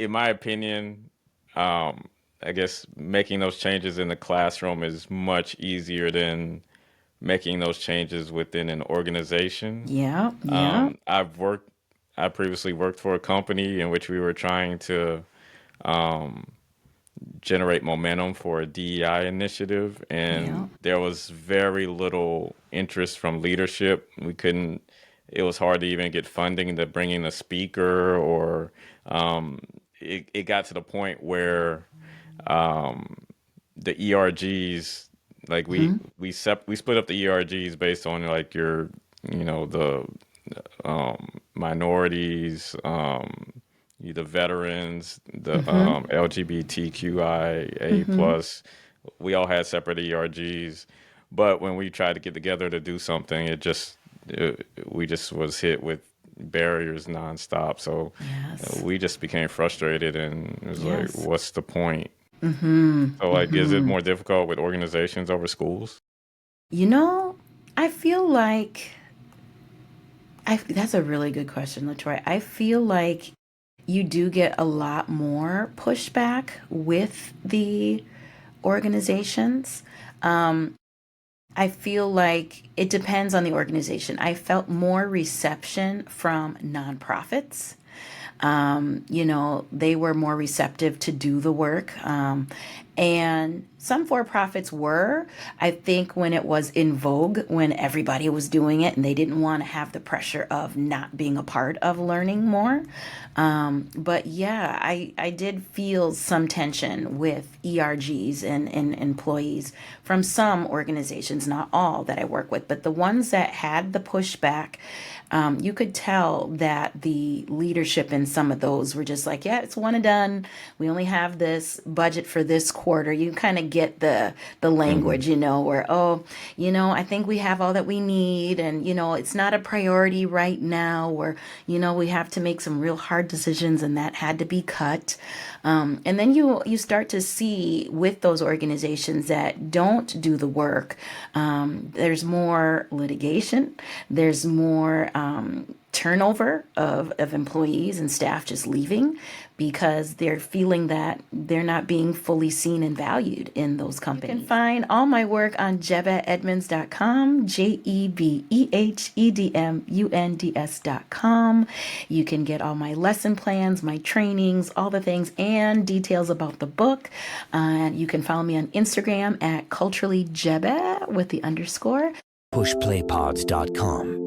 in my opinion, um, I guess making those changes in the classroom is much easier than making those changes within an organization. Yeah, yeah. I previously worked for a company in which we were trying to generate momentum for a DEI initiative, Yeah. and there was very little interest from leadership. It was hard to even get funding to bring in a speaker, or it got to the point where the ERGs, like Hmm. we split up the ERGs based on like the minorities, the veterans, the Hmm. LGBTQIA Hmm. plus. We all had separate ERGs, but when we tried to get together to do something, we just was hit with barriers nonstop. So Yes. we just became frustrated, and it was like, Yes. what's the point? Hmm. So like, is it Hmm. more difficult with organizations over schools? You know, I feel like that's a really good question, LaTroy. I feel like you do get a lot more pushback with the organizations. Um, I feel like it depends on the organization. I felt more reception from nonprofits. They were more receptive to do the work. And some for profits were, I think, when it was in vogue, when everybody was doing it and they didn't want to have the pressure of not being a part of learning more. But yeah, I did feel some tension with ERGs and employees from some organizations, not all that I work with, but the ones that had the pushback. You could tell that the leadership in some of those were just like, yeah, it's one and done. We only have this budget for this quarter. You kind of get the Hmm. language, where, oh, I think we have all that we need, and it's not a priority right now, or we have to make some real hard decisions, and that had to be cut. And then you start to see with those organizations that don't do the work, there's more litigation, there's more turnover of employees and staff just leaving because they're feeling that they're not being fully seen and valued in those companies. You can find all my work on jebehedmunds.com, JEBEHEDMUNDS.com. You can get all my lesson plans, my trainings, all the things, and details about the book. You can follow me on Instagram at culturallyjebeh with the underscore. pushplaypods.com.